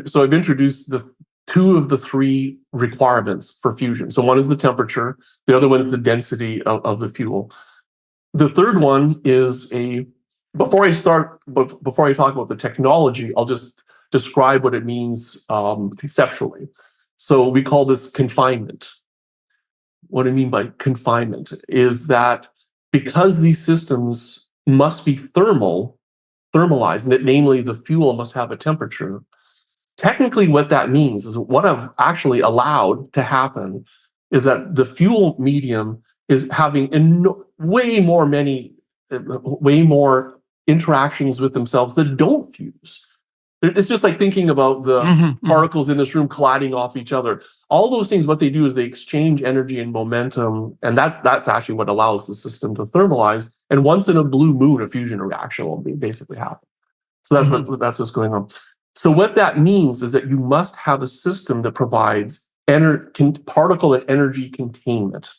so I've introduced the two of the three requirements for fusion. So one is the temperature, the other one is the density of the fuel. The third one is before I talk about the technology, I'll just describe what it means conceptually. So we call this confinement. What I mean by confinement is that because these systems must be thermalized, and that namely the fuel must have a temperature, technically what that means is what I've actually allowed to happen is that the fuel medium is having way more interactions with themselves that don't fuse. It's just like thinking about the particles in this room colliding off each other. All those things, what they do is they exchange energy and momentum, and that's actually what allows the system to thermalize. And once in a blue moon, a fusion reaction will basically happen. So that's what's going on. So what that means is that you must have a system that provides particle and energy containment.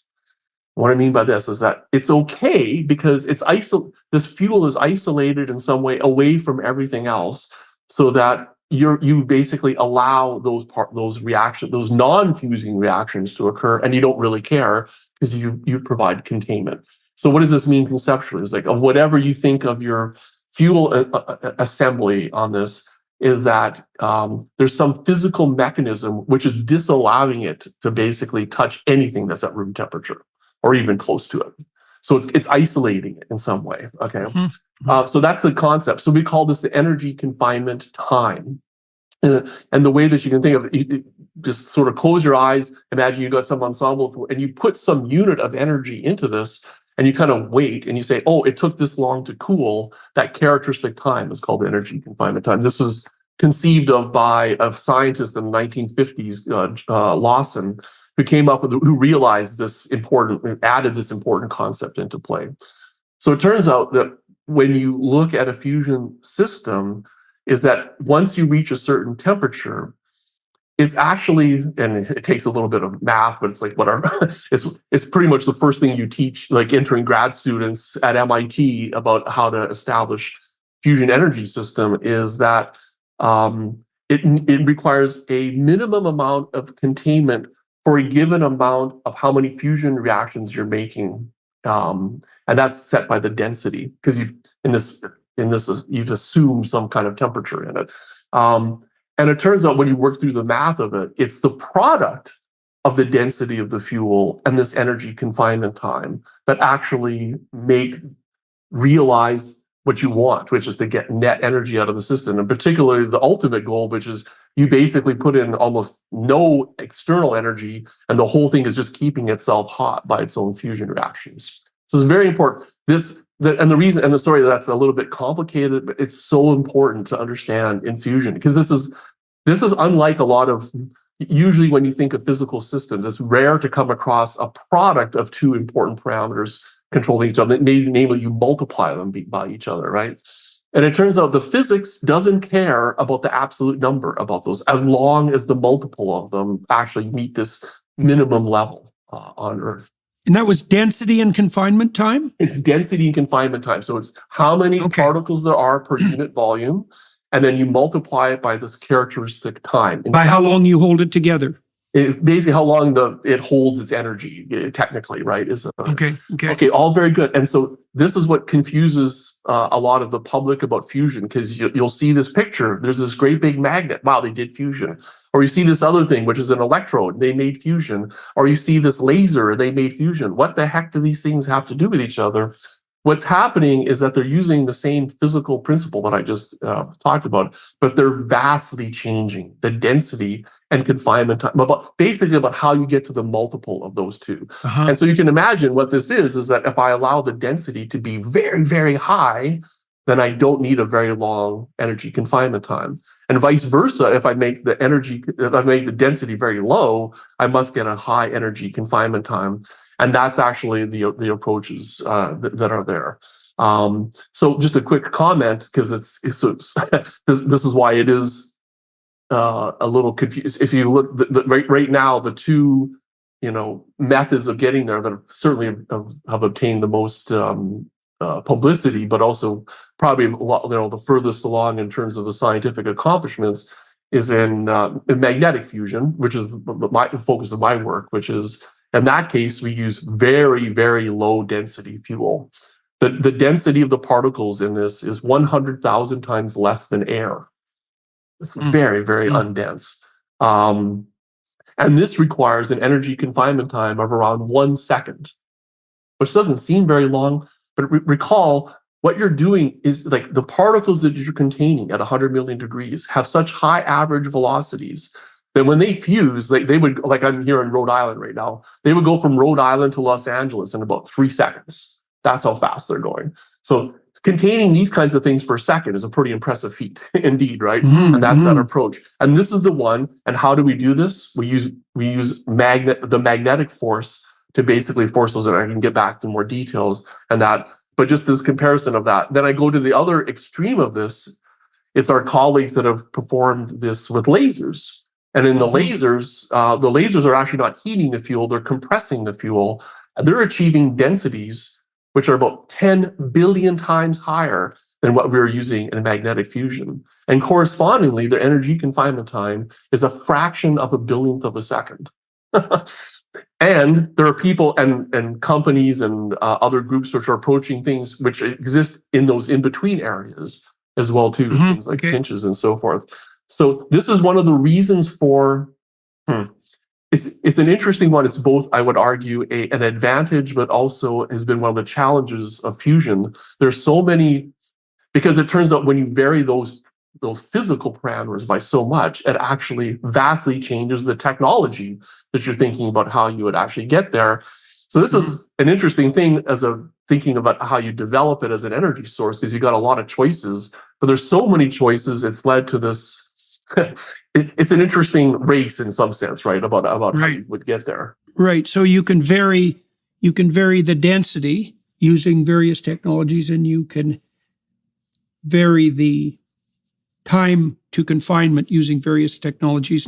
What I mean by this is that it's okay because this fuel is isolated in some way away from everything else, so that you basically allow those non-fusing reactions to occur, and you don't really care because you've provided containment. So what does this mean conceptually? It's like of whatever you think of your fuel assembly on this is that there's some physical mechanism which is disallowing it to basically touch anything that's at room temperature or even close to it. So it's isolating it in some way. Okay. So that's the concept. So we call this the energy confinement time. And the way that you can think of it, you just sort of close your eyes, imagine you got some ensemble, and you put some unit of energy into this, and you kind of wait, and you say, oh, it took this long to cool. That characteristic time is called the energy confinement time. This was conceived of by a scientist in the 1950s, Lawson, who realized added this important concept into play. So it turns out that when you look at a fusion system, is that once you reach a certain temperature, it's actually, and it takes a little bit of math, but it's like whatever. It's pretty much the first thing you teach, like entering grad students at MIT about how to establish fusion energy system, is that it requires a minimum amount of containment for a given amount of how many fusion reactions you're making, and that's set by the density, because you've assumed some kind of temperature in it. And it turns out when you work through the math of it, it's the product of the density of the fuel and this energy confinement time that actually realize what you want, which is to get net energy out of the system, and particularly the ultimate goal, which is you basically put in almost no external energy, and the whole thing is just keeping itself hot by its own fusion reactions. So it's very important. Sorry, that's a little bit complicated, but it's so important to understand in fusion, because this is unlike a lot of, usually when you think of physical systems, it's rare to come across a product of two important parameters controlling each other. Namely, you multiply them by each other, right? And it turns out the physics doesn't care about the absolute number about those, as long as the multiple of them actually meet this minimum level on Earth. And that was density and confinement time? It's density and confinement time. So it's how many particles there are per unit volume, and then you multiply it by this characteristic time. By how long you hold it together? It's basically how long it holds its energy, technically, right? Okay, all very good. And so this is what confuses a lot of the public about fusion, because you'll see this picture. There's this great big magnet. Wow, they did fusion. Or you see this other thing, which is an electrode. They made fusion. Or you see this laser. They made fusion. What the heck do these things have to do with each other? What's happening is that they're using the same physical principle that I just talked about, but they're vastly changing the density and confinement time, basically about how you get to the multiple of those two. And so you can imagine what this is that if I allow the density to be very, very high, then I don't need a very long energy confinement time. And vice versa, if I make the density very low, I must get a high energy confinement time. And that's actually the approaches that are there. So just a quick comment, because this is why it is a little confused. If you look right now, the two methods of getting there that certainly have obtained the most publicity, but also probably the furthest along in terms of the scientific accomplishments, in magnetic fusion, which is the focus of my work, which is, in that case, we use very, very low density fuel. The density of the particles in this is 100,000 times less than air. It's very, very undense. And this requires an energy confinement time of around 1 second, which doesn't seem very long, but recall what you're doing is like the particles that you're containing at 100 million degrees have such high average velocities that when they fuse, they would, like I'm here in Rhode Island right now, they would go from Rhode Island to Los Angeles in about 3 seconds. That's how fast they're going. So containing these kinds of things for a second is a pretty impressive feat indeed, right? And that's that approach. And this is the one. And how do we do this? We use the magnetic force to basically force those. And I can get back to more details and that, but just this comparison of that. Then I go to the other extreme of this. It's our colleagues that have performed this with lasers. And in the lasers are actually not heating the fuel, they're compressing the fuel. They're achieving densities which are about 10 billion times higher than what we were using in magnetic fusion. And correspondingly, their energy confinement time is a fraction of a billionth of a second. And there are people and companies and other groups which are approaching things which exist in those in-between areas as well too, things like pinches and so forth. So this is one of the reasons for, it's an interesting one. It's both, I would argue, an advantage, but also has been one of the challenges of fusion. There's so many, because it turns out when you vary those physical parameters by so much, it actually vastly changes the technology that you're thinking about how you would actually get there. So this is an interesting thing as a thinking about how you develop it as an energy source, because you got a lot of choices, but there's so many choices. It's led to this. It's an interesting race in some sense, right? About how you would get there. Right. So you can vary the density using various technologies, and you can vary the time to confinement using various technologies.